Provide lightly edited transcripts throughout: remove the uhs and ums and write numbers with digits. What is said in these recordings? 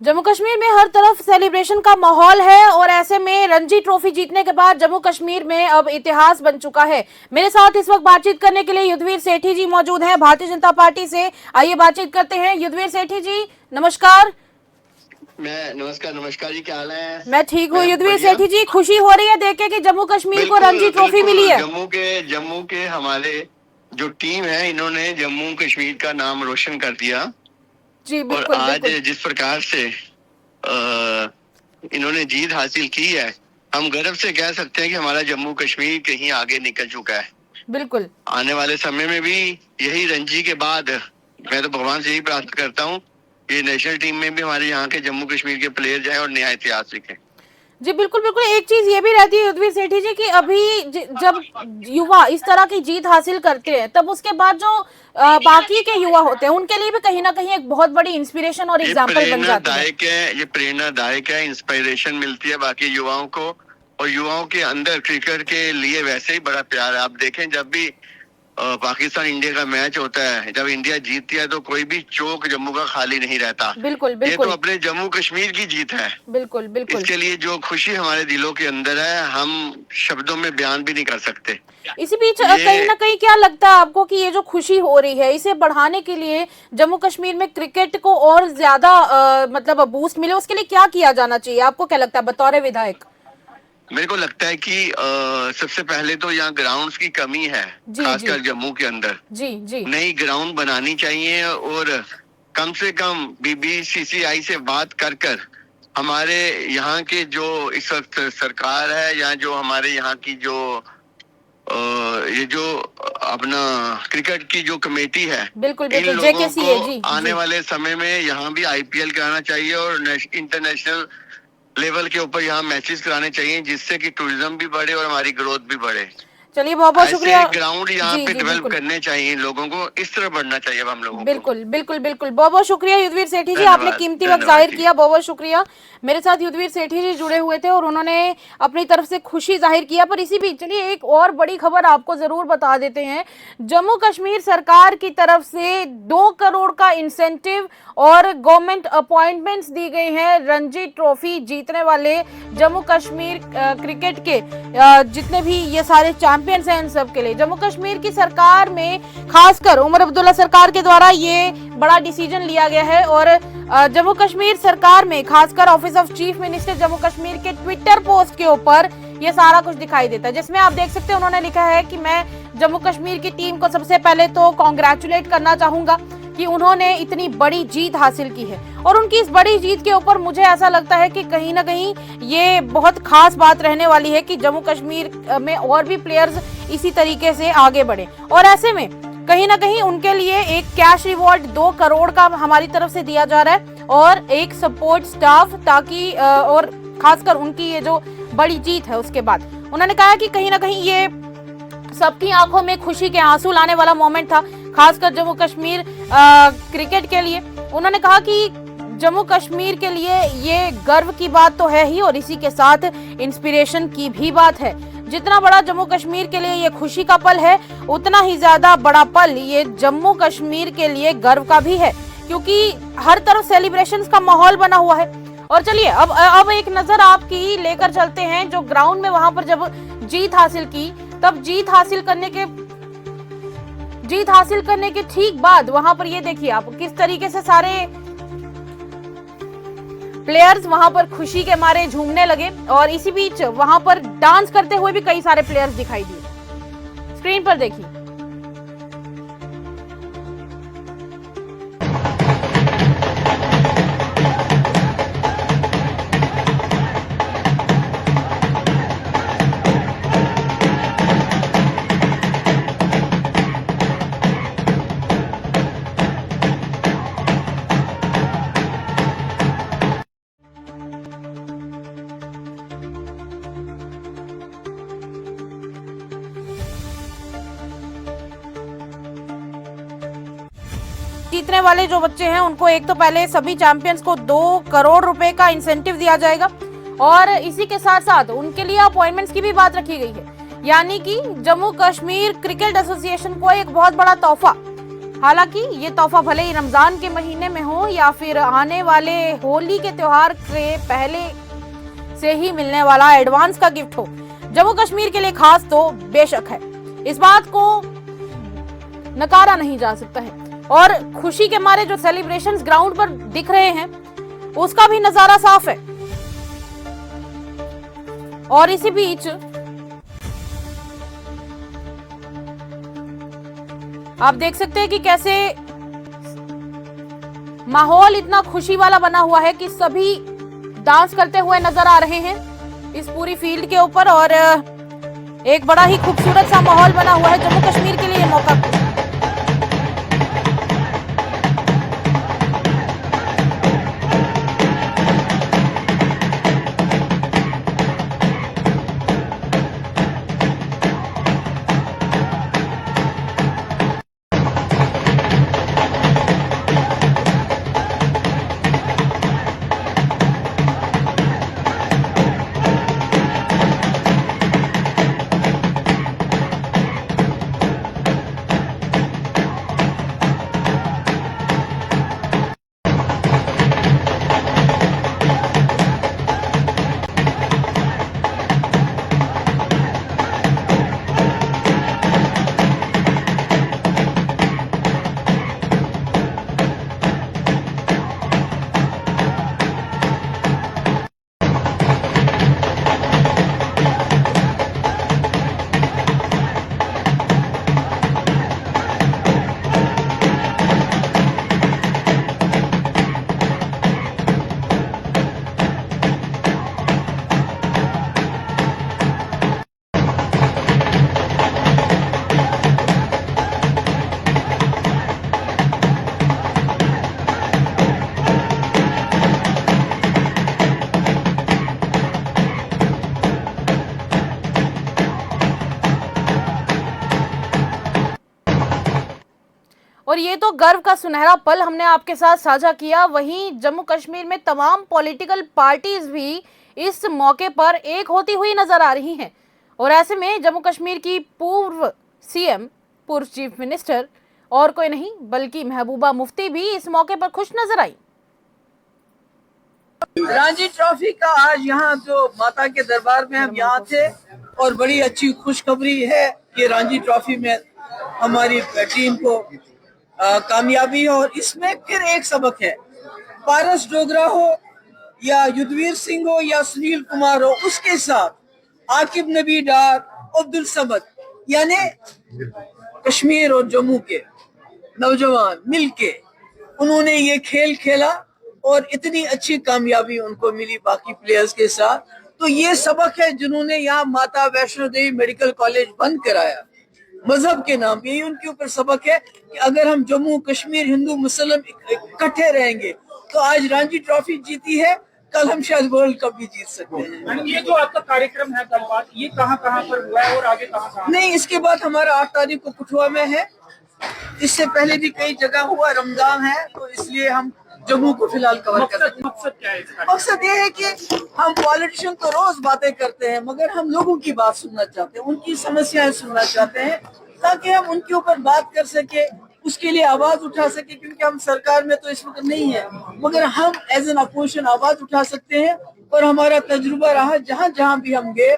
जम्मू कश्मीर में हर तरफ सेलिब्रेशन का माहौल है और ऐसे में रणजी ट्रॉफी जीतने के बाद जम्मू कश्मीर में अब इतिहास बन चुका है। मेरे साथ इस वक्त बातचीत करने के लिए युद्धवीर सेठी जी मौजूद हैं भारतीय जनता पार्टी से। आइए बातचीत करते हैं। युद्धवीर सेठी जी नमस्कार। नमस्कार नमस्कार जी, क्या हाल है? मैं ठीक हूँ युद्धवीर सेठी जी। खुशी हो रही है देख के कि जम्मू कश्मीर को रणजी ट्रॉफी मिली है। जम्मू के हमारे जो टीम है, इन्होंने जम्मू कश्मीर का नाम रोशन कर दिया। जी और बिल्कुल आज बिल्कुल। जिस प्रकार से इन्होंने जीत हासिल की है, हम गर्व से कह सकते हैं कि हमारा जम्मू कश्मीर कहीं आगे निकल चुका है। बिल्कुल आने वाले समय में भी यही रणजी के बाद मैं तो भगवान से यही प्रार्थना करता हूँ कि नेशनल टीम में भी हमारे यहाँ के जम्मू कश्मीर के प्लेयर जाए और नया इतिहास लिखें। जी बिल्कुल बिल्कुल। एक चीज ये भी रहती है युद्धवीर सेठी जी कि अभी जब युवा इस तरह की जीत हासिल करते हैं तब उसके बाद जो बाकी के युवा होते हैं उनके लिए भी कहीं ना कहीं एक बहुत बड़ी इंस्पिरेशन और एग्जाम्पल बन जाती है। ये प्रेरणादायक है, इंस्पिरेशन मिलती है बाकी युवाओं को, और युवाओं के अंदर क्रिकेट के लिए वैसे ही बड़ा प्यार है। आप देखें, जब भी पाकिस्तान इंडिया का मैच होता है, जब इंडिया जीतती है तो कोई भी चौक जम्मू का खाली नहीं रहता। बिल्कुल बिल्कुल। ये तो अपने जम्मू कश्मीर की जीत है। बिल्कुल बिल्कुल। इसके लिए जो खुशी हमारे दिलों के अंदर है, हम शब्दों में बयान भी नहीं कर सकते। इसी बीच कहीं ना कहीं क्या लगता है आपको कि ये जो खुशी हो रही है इसे बढ़ाने के लिए जम्मू कश्मीर में क्रिकेट को और ज्यादा मतलब बूस्ट मिले, उसके लिए क्या किया जाना चाहिए? आपको क्या लगता है बतौर विधायक? मेरे को लगता है कि सबसे पहले तो यहाँ ग्राउंड्स की कमी है, खासकर जम्मू के अंदर। जी जी। नई ग्राउंड बनानी चाहिए और कम से कम बीसीसीआई से बात कर हमारे यहाँ के जो इस वक्त सरकार है या जो हमारे यहाँ की जो ये जो अपना क्रिकेट की जो कमेटी है, बिल्कुल इन बिल्कुल लोगों को जी, आने जी। वाले समय में यहाँ भी आईपीएल कराना चाहिए और इंटरनेशनल लेवल के ऊपर यहाँ मैचेस कराने चाहिए, जिससे कि टूरिज्म भी बढ़े और हमारी ग्रोथ भी बढ़े। चलिए बहुत बहुत शुक्रिया। ग्राउंड यहाँ पे डेवलप करने चाहिए, लोगों को इस तरह बढ़ना चाहिए अब हम लोगों को। बिल्कुल बिल्कुल बिल्कुल। बहुत बहुत शुक्रिया युद्धवीर सेठी जी, आपने कीमती वक्त जाहिर किया। बहुत बहुत शुक्रिया। मेरे साथ युद्धवीर सेठी जी जुड़े हुए थे और उन्होंने अपनी तरफ से खुशी जाहिर किया। पर इसी बीच चलिए एक और बड़ी खबर आपको जरूर बता देते हैं। जम्मू कश्मीर सरकार की तरफ से 2 करोड़ का इंसेंटिव और गवर्नमेंट अपॉइंटमेंट्स दी गई हैं रणजी ट्रॉफी जीतने वाले जम्मू कश्मीर क्रिकेट के जितने भी ये सारे चैंपियंस हैं इन सब के लिए। जम्मू कश्मीर की सरकार में खासकर उमर अब्दुल्ला सरकार के द्वारा ये बड़ा डिसीजन लिया गया है और जम्मू कश्मीर सरकार में खासकर office of chief minister Jammu Kashmir के ट्विटर पोस्ट के ऊपर ये सारा कुछ दिखाई देता है, जिसमें आप देख सकते हैं उन्होंने लिखा है कि मैं जम्मू कश्मीर की टीम को सबसे पहले तो कॉन्ग्रेचुलेट करना चाहूंगा कि उन्होंने इतनी बड़ी जीत हासिल की है। और उनकी इस बड़ी जीत के ऊपर मुझे ऐसा लगता है कि कहीं ना कहीं ये बहुत खास बात रहने वाली है कि जम्मू कश्मीर में और भी प्लेयर्स इसी तरीके से आगे बढ़े। और ऐसे में कहीं ना कहीं उनके लिए एक कैश रिवॉर्ड 2 करोड़ का हमारी तरफ से दिया जा रहा है और एक सपोर्ट स्टाफ, ताकि और खासकर उनकी ये जो बड़ी जीत है उसके बाद उन्होंने कहा कि कहीं ना कहीं ये सबकी आंखों में खुशी के आंसू लाने वाला मोमेंट था, खासकर जम्मू कश्मीर क्रिकेट के लिए। उन्होंने कहा कि जम्मू कश्मीर के लिए ये गर्व की बात तो है ही और इसी के साथ इंस्पिरेशन की भी बात है। जितना बड़ा जम्मू कश्मीर के लिए ये खुशी का पल है, उतना ही ज्यादा बड़ा पल ये जम्मू कश्मीर के लिए गर्व का भी है, क्योंकि हर तरफ सेलिब्रेशंस का माहौल बना हुआ है। और चलिए अब एक नजर आपकी लेकर चलते हैं जो ग्राउंड में वहां पर जब जीत हासिल की, तब जीत हासिल करने के ठीक बाद वहां पर ये देखिए आप किस तरीके से सारे प्लेयर्स वहां पर खुशी के मारे झूमने लगे और इसी बीच वहां पर डांस करते हुए भी कई सारे प्लेयर्स दिखाई दिए। स्क्रीन पर देखिए। जीतने वाले जो बच्चे हैं उनको एक तो पहले सभी चैंपियंस को 2 करोड़ रुपए का इंसेंटिव दिया जाएगा और इसी के साथ साथ उनके लिए अपॉइंटमेंट्स की भी बात रखी गई है, यानी कि जम्मू कश्मीर क्रिकेट एसोसिएशन को एक बहुत बड़ा तोहफा हालांकि ये तोहफा भले ही रमजान के महीने में हो या फिर आने वाले होली के त्योहार के पहले से ही मिलने वाला एडवांस का गिफ्ट हो, जम्मू कश्मीर के लिए खास तो बेशक है, इस बात को नकारा नहीं जा सकता है। और खुशी के मारे जो सेलिब्रेशंस ग्राउंड पर दिख रहे हैं उसका भी नजारा साफ है। और इसी बीच आप देख सकते हैं कि कैसे माहौल इतना खुशी वाला बना हुआ है कि सभी डांस करते हुए नजर आ रहे हैं इस पूरी फील्ड के ऊपर। और एक बड़ा ही खूबसूरत सा माहौल बना हुआ है जम्मू कश्मीर के लिए मौका। और ये तो गर्व का सुनहरा पल हमने आपके साथ साझा किया। वहीं जम्मू कश्मीर में तमाम पॉलिटिकल पार्टीज भी इस मौके पर एक होती हुई नजर आ रही हैं। और ऐसे में जम्मू कश्मीर की पूर्व सीएम, पूर्व चीफ मिनिस्टर और कोई नहीं बल्कि महबूबा मुफ्ती भी इस मौके पर खुश नजर आई। रणजी ट्रॉफी का आज यहाँ जो माता के दरबार में हम यहाँ थे और बड़ी अच्छी खुशखबरी है कि रणजी ट्रॉफी में हमारी टीम को कामयाबी हो। और इसमें फिर एक सबक है, पारस डोगरा हो या युद्धवीर सिंह हो या सुनील कुमार हो, उसके साथ आकिब नबी डार, अब्दुल समद, यानी कश्मीर और जम्मू के नौजवान मिलके उन्होंने ये खेल खेला और इतनी अच्छी कामयाबी उनको मिली बाकी प्लेयर्स के साथ। तो ये सबक है जिन्होंने यहाँ माता वैष्णो देवी मेडिकल कॉलेज बंद कराया मजहब के नाम, यही उनके ऊपर सबक है कि अगर हम जम्मू कश्मीर हिंदू मुस्लिम इकट्ठे रहेंगे तो आज रणजी ट्रॉफी जीती है, कल हम शायद वर्ल्ड कप भी जीत सकते हैं। ये जो आपका कार्यक्रम है गलबात, ये कहाँ पर हुआ है और आगे कहाँ? नहीं, इसके बाद हमारा 8 तारीख को कठुआ में है, इससे पहले भी कई जगह हुआ, रमजान है तो इसलिए हम जम्मू को फिलहाल कवर कर रहे हैं। मकसद क्या है इसका? मकसद ये है कि हम पॉलिटिशियन तो रोज बातें करते हैं मगर हम लोगों की बात सुनना चाहते हैं, उनकी समस्याएं सुनना चाहते हैं ताकि हम उनके ऊपर बात कर सके, उसके लिए आवाज उठा सके। क्योंकि हम सरकार में तो इस वक्त नहीं है मगर हम एज एन अपोजिशन आवाज उठा सकते हैं। और हमारा तजुर्बा रहा, जहाँ जहाँ भी हम गए,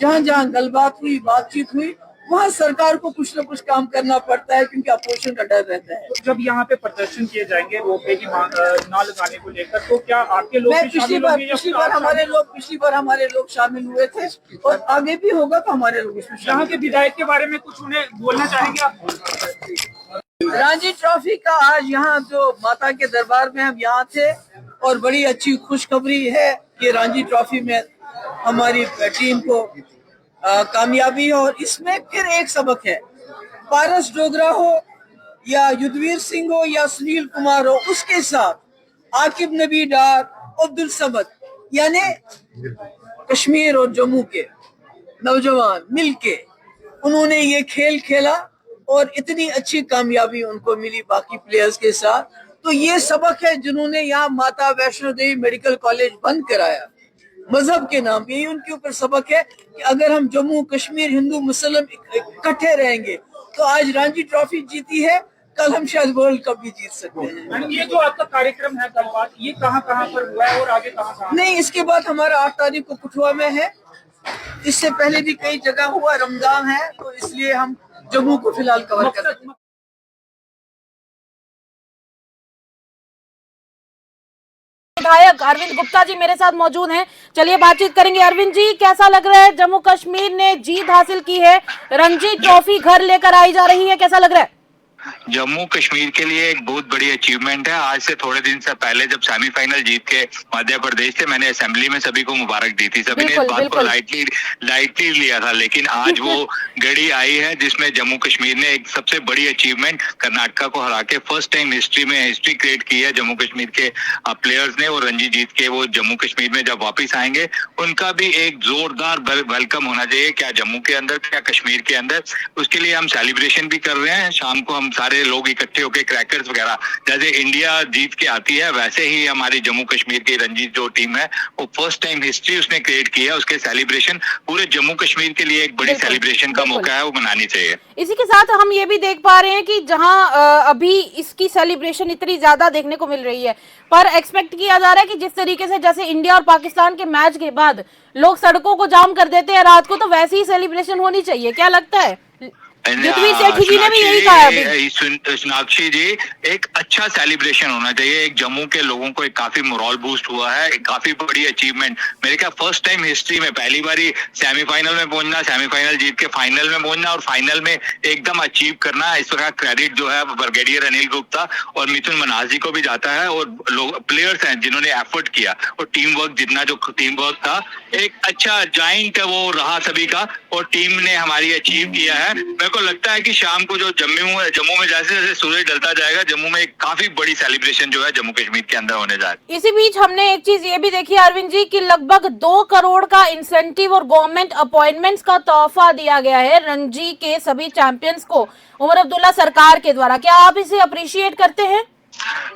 जहाँ जहाँ गलबात हुई, बातचीत हुई, वहाँ सरकार को कुछ न कुछ काम करना पड़ता है क्योंकि अपोजिशन का डर रहता है। जब यहाँ पे प्रदर्शन किए जाएंगे रोपवे की ना लगाने को लेकर, तो क्या आपके लोग भी शामिल होंगे? पिछली बार हमारे लोग शामिल हुए थे और आगे भी होगा तो हमारे लोग इसमें। यहाँ के विधायक के बारे में कुछ उन्हें बोलना चाहेंगे आप? रणजी ट्रॉफी का आज यहाँ जो माता के दरबार में हम यहाँ थे और बड़ी अच्छी खुशखबरी है कि रणजी ट्रॉफी में हमारी टीम को कामयाबी हो। और इसमें फिर एक सबक है, पारस डोगरा हो या युद्धवीर सिंह हो या सुनील कुमार हो, उसके साथ आकिब नबी डार, अब्दुल समद, यानी कश्मीर और जम्मू के नौजवान मिलके उन्होंने ये खेल खेला और इतनी अच्छी कामयाबी उनको मिली बाकी प्लेयर्स के साथ। तो ये सबक है जिन्होंने यहाँ माता वैष्णो देवी मेडिकल कॉलेज बंद कराया मजहब के नाम, यही उनके ऊपर सबक है कि अगर हम जम्मू कश्मीर हिंदू मुस्लिम इकट्ठे रहेंगे तो आज रणजी ट्रॉफी जीती है, कल हम शायद वर्ल्ड कप भी जीत सकते हैं। मैडम, ये जो आपका कार्यक्रम है गलबात, ये कहाँ कहाँ पर हुआ है और आगे कहाँ? नहीं, इसके बाद हमारा 8 तारीख को कठुआ में है। इससे पहले भी कई जगह हुआ, रमजान है तो इसलिए हम जम्मू को फिलहाल कवर कर रहे हैं। विधायक अरविंद गुप्ता जी मेरे साथ मौजूद हैं, चलिए बातचीत करेंगे। अरविंद जी, कैसा लग रहा है? जम्मू कश्मीर ने जीत हासिल की है, रणजी ट्रॉफी घर लेकर आई जा रही है, कैसा लग रहा है? जम्मू कश्मीर के लिए एक बहुत बड़ी अचीवमेंट है। आज से थोड़े दिन से पहले जब सेमीफाइनल जीत के मध्य प्रदेश थे, मैंने असेंबली में सभी को मुबारक दी थी। सभी ने इस बात को लाइटली लिया था, लेकिन आज वो घड़ी आई है जिसमें जम्मू कश्मीर ने एक सबसे बड़ी अचीवमेंट कर्नाटका को हरा के फर्स्ट टाइम हिस्ट्री क्रिएट की है जम्मू कश्मीर के प्लेयर्स ने। और रणजी जीत के वो जम्मू कश्मीर में जब वापिस आएंगे, उनका भी एक जोरदार वेलकम होना चाहिए, क्या जम्मू के अंदर क्या कश्मीर के अंदर। उसके लिए हम सेलिब्रेशन भी कर रहे हैं। शाम को हम सारे लोग इकट्ठे होकर क्रैकर्स वगैरह, जैसे इंडिया जीत के आती है वैसे ही हमारी जम्मू कश्मीर की रणजी जो टीम है वो फर्स्ट टाइम हिस्ट्री उसने क्रिएट की है। उसके सेलिब्रेशन पूरे जम्मू कश्मीर के लिए एक बड़ी सेलिब्रेशन का मौका है, वो मनानी चाहिए। इसी के साथ हम ये भी देख पा रहे हैं कि जहां अभी इसकी सेलिब्रेशन इतनी ज्यादा देखने को मिल रही है, पर एक्सपेक्ट किया जा रहा है कि जिस तरीके से जैसे इंडिया और पाकिस्तान के मैच के बाद लोग सड़कों को जाम कर देते हैं रात को, तो वैसी ही सेलिब्रेशन होनी चाहिए, क्या लगता है? युद्धवीर सेठी जी ने भी यही कहा है। सोनाक्षी जी, एक अच्छा सेलिब्रेशन होना चाहिए। एक जम्मू के लोगों को एक काफी मोरल बूस्ट हुआ है, एक काफी बड़ी अचीवमेंट। मेरे ख्याल फर्स्ट टाइम हिस्ट्री में पहली बारी सेमीफाइनल में पहुंचना, सेमीफाइनल जीत के फाइनल में पहुंचना और फाइनल में एकदम अचीव करना, इस वक्त क्रेडिट जो है ब्रिगेडियर अनिल गुप्ता और मिथुन मनास जी को भी जाता है। और लोग प्लेयर्स हैं जिन्होंने एफर्ट किया और टीम वर्क, जितना जो टीम वर्क था, एक अच्छा जॉइंट वो रहा सभी का और टीम ने हमारी अचीव किया है। मेरे को लगता है कि शाम को जो जम्मू में जैसे जैसे सूरज ढलता जाएगा, जम्मू में एक काफी बड़ी सेलिब्रेशन जो है जम्मू कश्मीर के अंदर होने जा रही है। इसी बीच हमने एक चीज ये भी देखी अरविंद जी कि लगभग 2 करोड़ का इंसेंटिव और गवर्नमेंट अपॉइंटमेंट्स का तोहफा दिया गया है रणजी के सभी चैंपियंस को उमर अब्दुल्ला सरकार के द्वारा। क्या आप इसे अप्रिशिएट करते हैं?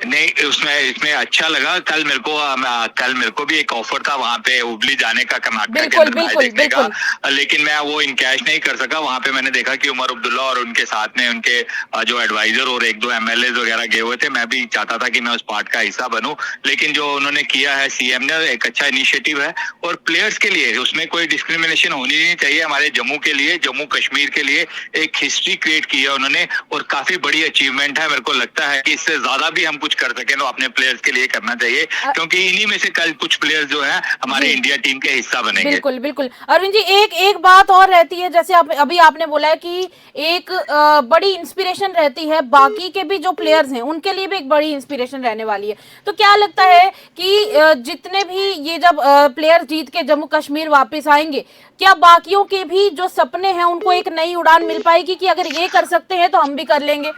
नहीं, इसमें अच्छा लगा। कल मेरे को भी एक ऑफर था वहाँ पे हुबली जाने का, कर्नाटक के अंदर मैच देखने का, लेकिन मैं वो इनकैश नहीं कर सका। वहाँ पे मैंने देखा कि उमर अब्दुल्ला और उनके साथ में उनके जो एडवाइजर और 1-2 MLAs वगैरह गए हुए थे। मैं भी चाहता था कि मैं उस पार्ट का हिस्सा बनूं, लेकिन जो उन्होंने किया है सीएम ने, एक अच्छा इनिशिएटिव है। और प्लेयर्स के लिए उसमें कोई डिस्क्रिमिनेशन होनी नहीं चाहिए। हमारे जम्मू के लिए, जम्मू कश्मीर के लिए एक हिस्ट्री क्रिएट की है उन्होंने और काफी बड़ी अचीवमेंट है। मेरे को लगता है कि इससे ज्यादा भी हम कुछ कर सके तो अपने प्लेयर्स के लिए करना चाहिए, क्योंकि इन्हीं में से कल कुछ प्लेयर्स जो है हमारे इंडिया टीम के हिस्सा बनेंगे। बिल्कुल बिल्कुल। अरविंद जी, एक बात और रहती है, जैसे अभी आपने बोला है कि एक बड़ी इंस्पिरेशन रहती है, बाकी के भी जो प्लेयर्स हैं उनके लिए भी एक बड़ी इंस्पिरेशन रहने वाली है। तो क्या लगता है कि जितने भी ये जब प्लेयर्स जीत के जम्मू कश्मीर वापस आएंगे, क्या बाकियों के भी जो सपने हैं उनको एक नई उड़ान मिल पाएगी कि अगर ये कर सकते हैं तो हम भी कर लेंगे?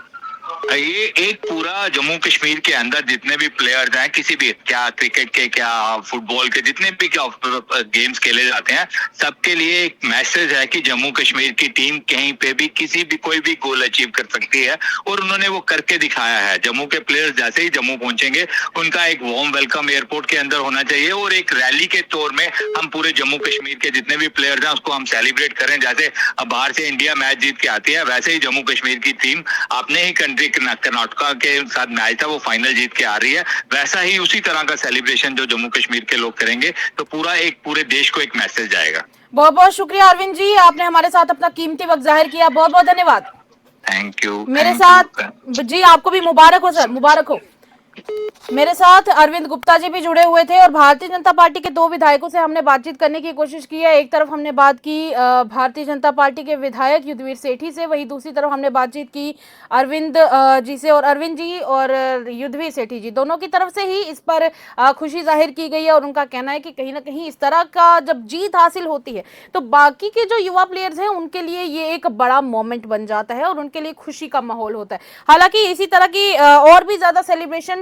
ये एक पूरा जम्मू कश्मीर के अंदर जितने भी प्लेयर्स हैं, किसी भी, क्या क्रिकेट के, क्या फुटबॉल के, जितने भी गेम्स खेले जाते हैं, सबके लिए एक मैसेज है कि जम्मू कश्मीर की टीम कहीं पे भी किसी भी कोई भी गोल अचीव कर सकती है और उन्होंने वो करके दिखाया है। जम्मू के प्लेयर्स जैसे ही जम्मू पहुंचेंगे, उनका एक वार्म वेलकम एयरपोर्ट के अंदर होना चाहिए और एक रैली के तौर में हम पूरे जम्मू कश्मीर के जितने भी प्लेयर्स हैं उसको हम सेलिब्रेट करें। जैसे अब बाहर से इंडिया मैच जीत के आती है, वैसे ही जम्मू कश्मीर की टीम अपने ही कंट्री कर्नाटका के साथ मैच था, वो फाइनल जीत के आ रही है। वैसा ही उसी तरह का सेलिब्रेशन जो जम्मू कश्मीर के लोग करेंगे तो पूरे देश को एक मैसेज जाएगा। बहुत बहुत शुक्रिया अरविंद जी, आपने हमारे साथ अपना कीमती वक्त जाहिर किया, बहुत बहुत धन्यवाद। Thank you. मेरे साथ जी, आपको भी मुबारक हो सर, मुबारक हो। मेरे साथ अरविंद गुप्ता जी भी जुड़े हुए थे और भारतीय जनता पार्टी के 2 विधायकों से हमने बातचीत करने की कोशिश की है। एक तरफ हमने बात की भारतीय जनता पार्टी के विधायक युद्धवीर सेठी से, वहीं दूसरी तरफ हमने बातचीत की अरविंद जी से। और अरविंद जी और युद्धवीर सेठी जी दोनों की तरफ से ही इस पर खुशी जाहिर की गई है और उनका कहना है कि कहीं ना कहीं इस तरह का जब जीत हासिल होती है तो बाकी के जो युवा प्लेयर्स हैं उनके लिए ये एक बड़ा मोमेंट बन जाता है और उनके लिए खुशी का माहौल होता है। हालांकि इसी तरह की और भी ज्यादा सेलिब्रेशन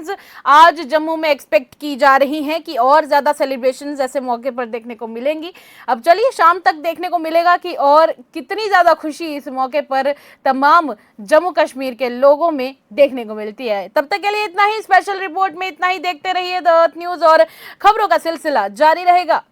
आज जम्मू में एक्सपेक्ट की जा रही हैं कि और ज्यादा सेलिब्रेशंस ऐसे मौके पर देखने को मिलेंगी। अब चलिए शाम तक देखने को मिलेगा कि और कितनी ज्यादा खुशी इस मौके पर तमाम जम्मू कश्मीर के लोगों में देखने को मिलती है। तब तक के लिए इतना ही। स्पेशल रिपोर्ट में इतना ही। देखते रहिए द अर्थ न्यूज और खबरों का सिलसिला जारी रहेगा।